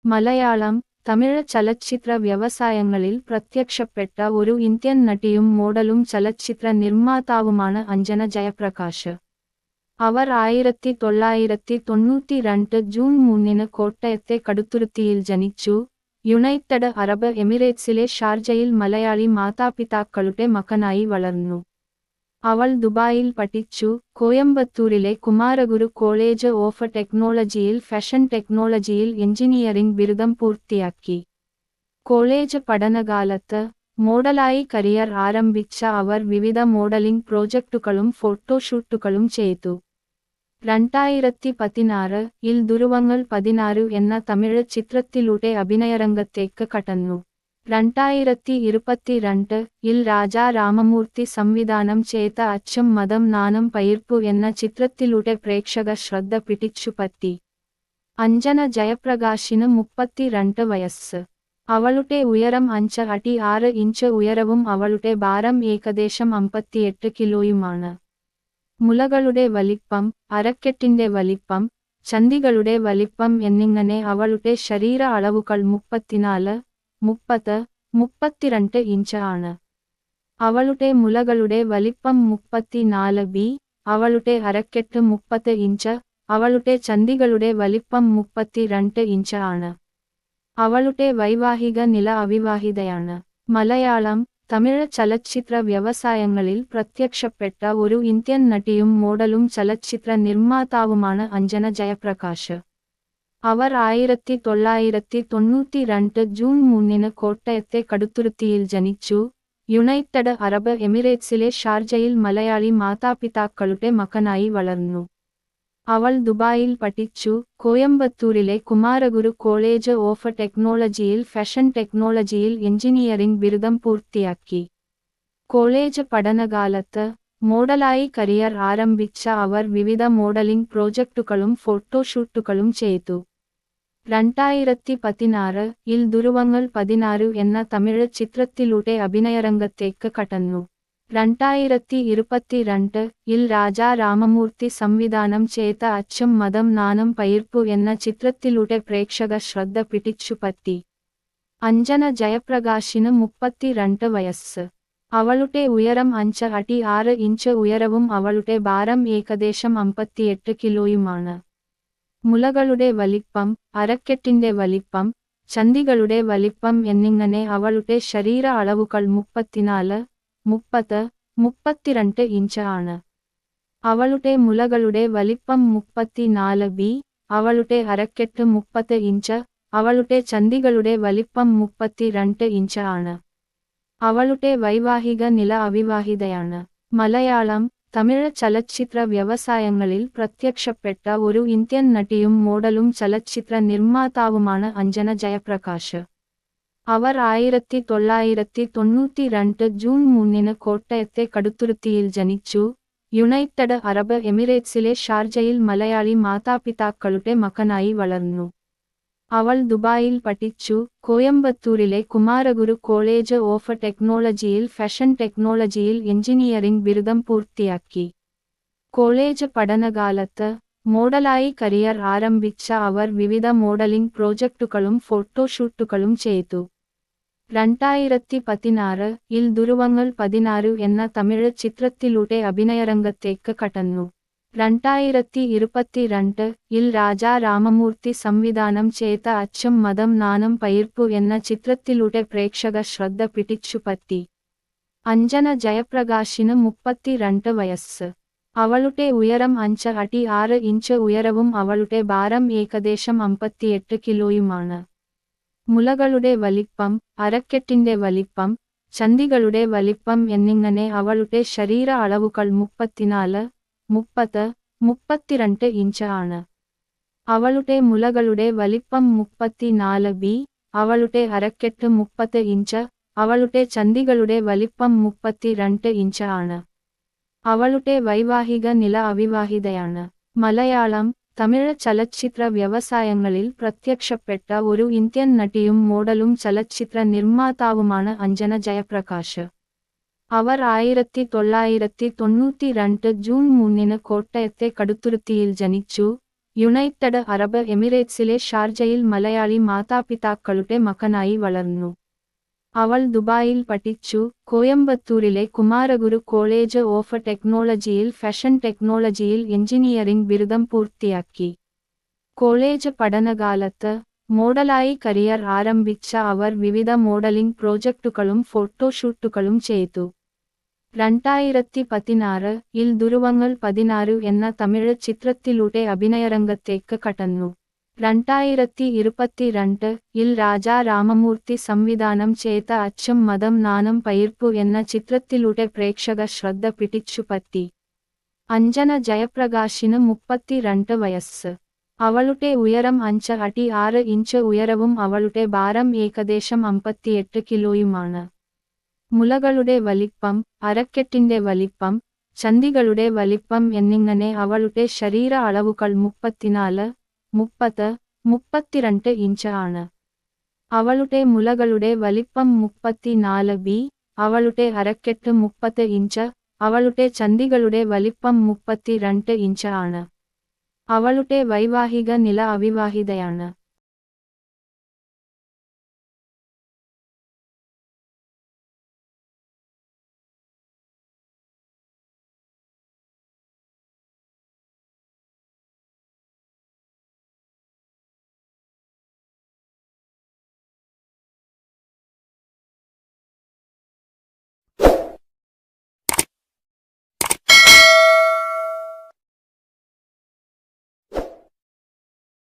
മലയാളം, തമിഴ് ചലച്ചിത്ര വ്യവസായങ്ങളിൽ പ്രത്യക്ഷപ്പെട്ട ഒരു ഇന്ത്യൻ നടിയും മോഡലും ചലച്ചിത്ര നിർമ്മാതാവുമാണ് അഞ്ജന ജയപ്രകാശ്. അവർ 1992 ജൂൺ 3 കോട്ടയത്തെ കടുത്തുരുത്തിയിൽ ജനിച്ചു. യുണൈറ്റഡ് അറബ് എമിറേറ്റ്സിലെ ഷാർജയിൽ മലയാളി മാതാപിതാക്കളുടെ മകനായി വളർന്നു. അവൾ ദുബായിൽ പഠിച്ചു. കോയമ്പത്തൂരിലെ കുമാരഗുരു കോളേജ് ഓഫ് ടെക്നോളജിയിൽ ഫാഷൻ ടെക്നോളജിയിൽ എഞ്ചിനീയറിംഗ് ബിരുദം പൂർത്തിയാക്കി. കോളേജ് പഠനകാലത്ത് മോഡലായി കരിയർ ആരംഭിച്ച അവർ വിവിധ മോഡലിംഗ് പ്രോജക്റ്റുകളും ഫോട്ടോഷൂട്ടുകളും ചെയ്തു. 2016-ൽ ധ്രുവങ്ങൾ 16 എന്ന തമിഴ് ചിത്രത്തിലൂടെ അഭിനയരംഗത്തേക്ക് കടന്നു. 2022-ൽ രാജാ രാമമൂർത്തി സംവിധാനം ചെയ്ത അച്ഛം മതം നാനം പയിർപ്പു എന്ന ചിത്രത്തിലൂടെ പ്രേക്ഷക ശ്രദ്ധ പിടിച്ചുപറ്റി. അഞ്ജന ജയപ്രകാശിന് 32 വയസ്സ്. അവളുടെ ഉയരം 5 അടി 6 ഇഞ്ച് ഉയരവും അവളുടെ ഭാരം ഏകദേശം 58 കിലോയുമാണ്. മുലകളുടെ വലിപ്പം, അരക്കെട്ടിന്റെ വലിപ്പം, ചന്തികളുടെ വലിപ്പം എന്നിങ്ങനെ അവളുടെ ശരീര അളവുകൾ 34, 30, 32 ഇഞ്ച് ആണ്. അവളുടെ മുലകളുടെ വലിപ്പം 34B, അവളുടെ അരക്കെട്ട് 30 ഇഞ്ച്, അവളുടെ ചന്തികളുടെ വലിപ്പം 32 ഇഞ്ച് ആണ്. അവളുടെ വൈവാഹിക നില അവിവാഹിതയാണ്. മലയാളം, തമിഴ് ചലച്ചിത്ര വ്യവസായങ്ങളിൽ പ്രത്യക്ഷപ്പെട്ട ഒരു ഇന്ത്യൻ നടിയും മോഡലും ചലച്ചിത്ര നിർമ്മാതാവുമാണ് അഞ്ജന ജയപ്രകാശ്. അവർ 1992 ജൂൺ 3 കോട്ടയത്തെ കടുത്തുരുത്തിയിൽ ജനിച്ചു. യുണൈറ്റഡ് അറബ് എമിറേറ്റ്സിലെ ഷാർജയിൽ മലയാളി മാതാപിതാക്കളുടെ മകനായി വളർന്നു. അവൾ ദുബായിൽ പഠിച്ചു. കോയമ്പത്തൂരിലെ കുമാരഗുരു കോളേജ് ഓഫ് ടെക്നോളജിയിൽ ഫാഷൻ ടെക്നോളജിയിൽ എഞ്ചിനീയറിംഗ് ബിരുദം പൂർത്തിയാക്കി. കോളേജ് പഠനകാലത്ത് മോഡലായി കരിയർ ആരംഭിച്ച അവർ വിവിധ മോഡലിംഗ് പ്രോജക്റ്റുകളും ഫോട്ടോഷൂട്ടുകളും ചെയ്തു. 2016-ൽ ധ്രുവങ്ങൾ 16 എന്ന തമിഴ് ചിത്രത്തിലൂടെ അഭിനയരംഗത്തേക്ക് കടന്നു. 2022-ൽ രാജാ രാമമൂർത്തി സംവിധാനം ചെയ്ത അച്ഛം മതം നാനം പയിർപ്പു എന്ന ചിത്രത്തിലൂടെ പ്രേക്ഷക ശ്രദ്ധ പിടിച്ചുപറ്റി. അഞ്ജന ജയപ്രകാശിന് 32 വയസ്സ്. അവളുടെ ഉയരം 5 അടി 6 ഇഞ്ച് ഉയരവും അവളുടെ ഭാരം ഏകദേശം 58 കിലോയുമാണ്. മുലകളുടെ വലിപ്പം, അരക്കെട്ടിന്റെ വലിപ്പം, ചന്തികളുടെ വലിപ്പം എന്നിങ്ങനെ അവളുടെ ശരീര അളവുകൾ 34, 30, 32 ഇഞ്ച് ആണ്. അവളുടെ മുലകളുടെ വലിപ്പം 34B, അവളുടെ അരക്കെട്ട് 30 ഇഞ്ച്, അവളുടെ ചന്തികളുടെ വലിപ്പം 32 ഇഞ്ച് ആണ്. അവളുടെ വൈവാഹിക നില അവിവാഹിതയാണ്. മലയാളം, തമിഴ് ചലച്ചിത്ര വ്യവസായങ്ങളിൽ പ്രത്യക്ഷപ്പെട്ട ഒരു ഇന്ത്യൻ നടിയും മോഡലും ചലച്ചിത്ര നിർമ്മാതാവുമാണ് അഞ്ജന ജയപ്രകാശ്. അവർ 1992 ജൂൺ 3 കോട്ടയത്തെ കടുത്തുരുത്തിയിൽ ജനിച്ചു. യുണൈറ്റഡ് അറബ് എമിറേറ്റ്സിലെ ഷാർജയിൽ മലയാളി മാതാപിതാക്കളുടെ മകനായി വളർന്നു. അവൾ ദുബായിൽ പഠിച്ചു. കോയമ്പത്തൂരിലെ കുമാരഗുരു കോളേജ് ഓഫ് ടെക്നോളജിയിൽ ഫാഷൻ ടെക്നോളജിയിൽ എഞ്ചിനീയറിംഗ് ബിരുദം പൂർത്തിയാക്കി. കോളേജ് പഠനകാലത്ത് മോഡലായി കരിയർ ആരംഭിച്ച അവർ വിവിധ മോഡലിംഗ് പ്രോജക്റ്റുകളും ഫോട്ടോഷൂട്ടുകളും ചെയ്തു. 2016-ൽ ധ്രുവങ്ങൾ 16 എന്ന തമിഴ് ചിത്രത്തിലൂടെ അഭിനയരംഗത്തേക്ക് കടന്നു. 2022-ൽ രാജാ രാമമൂർത്തി സംവിധാനം ചെയ്ത അച്ഛം മതം നാനം പയിർപ്പു എന്ന ചിത്രത്തിലൂടെ പ്രേക്ഷക ശ്രദ്ധ പിടിച്ചുപറ്റി. അഞ്ജന ജയപ്രകാശിന് 32 വയസ്സ്. അവളുടെ ഉയരം 5 അടി 6 ഇഞ്ച് ഉയരവും അവളുടെ ഭാരം ഏകദേശം 58 കിലോയുമാണ്. മുലകളുടെ വലിപ്പം, അരക്കെട്ടിന്റെ വലിപ്പം, ചന്തികളുടെ വലിപ്പം എന്നിങ്ങനെ അവളുടെ ശരീര അളവുകൾ 34, 30, 32 ഇഞ്ച് ആണ്. അവളുടെ മുലകളുടെ വലിപ്പം 34B, അവളുടെ അരക്കെട്ട് 30 ഇഞ്ച്, അവളുടെ ചന്തികളുടെ വലിപ്പം 32 ഇഞ്ച് ആണ്. അവളുടെ വൈവാഹിക നില അവിവാഹിതയാണ്. മലയാളം, തമിഴ് ചലച്ചിത്ര വ്യവസായങ്ങളിൽ പ്രത്യക്ഷപ്പെട്ട ഒരു ഇന്ത്യൻ നടിയും മോഡലും ചലച്ചിത്ര നിർമ്മാതാവുമാണ് അഞ്ജന ജയപ്രകാശ്. അവർ 1992 ജൂൺ 3 കോട്ടയത്തെ കടുത്തുരുത്തിയിൽ ജനിച്ചു. യുണൈറ്റഡ് അറബ് എമിറേറ്റ്സിലെ ഷാർജയിൽ മലയാളി മാതാപിതാക്കളുടെ മകനായി വളർന്നു. അവൾ ദുബായിൽ പഠിച്ചു. കോയമ്പത്തൂരിലെ കുമാരഗുരു കോളേജ് ഓഫ് ടെക്നോളജിയിൽ ഫാഷൻ ടെക്നോളജിയിൽ എഞ്ചിനീയറിംഗ് ബിരുദം പൂർത്തിയാക്കി. കോളേജ് പഠനകാലത്ത് മോഡലായി കരിയർ ആരംഭിച്ച അവർ വിവിധ മോഡലിംഗ് പ്രോജക്റ്റുകളും ഫോട്ടോഷൂട്ടുകളും ചെയ്തു. 2016-ൽ ദുരുവങ്ങൾ 16 എന്ന തമിഴ് ചിത്രത്തിലൂടെ അഭിനയരംഗത്തേക്ക് കടന്നു. 2022-ൽ രാജാ രാമമൂർത്തി സംവിധാനം ചെയ്ത അച്ഛം മതം നാനം പയിർപ്പു എന്ന ചിത്രത്തിലൂടെ പ്രേക്ഷക ശ്രദ്ധ പിടിച്ചുപറ്റി. അഞ്ജന ജയപ്രകാശിന് 32 വയസ്സ്. അവളുടെ ഉയരം 5 അടി 6 ഇഞ്ച് ഉയരവും അവളുടെ ഭാരം ഏകദേശം 58 കിലോയുമാണ്. മുലകളുടെ വലിപ്പം, അരക്കെട്ടിന്റെ വലിപ്പം, ചന്തികളുടെ വലിപ്പം എന്നിങ്ങനെ അവളുടെ ശരീര അളവുകൾ 34, 30, 32 ഇഞ്ച് ആണ്. അവളുടെ മുലകളുടെ വലിപ്പം 34B, അവളുടെ അരക്കെട്ട് 30 ഇഞ്ച്, അവളുടെ ചന്തികളുടെ വലിപ്പം 32 ഇഞ്ച് ആണ്. അവളുടെ വൈവാഹിക നില അവിവാഹിതയാണ്.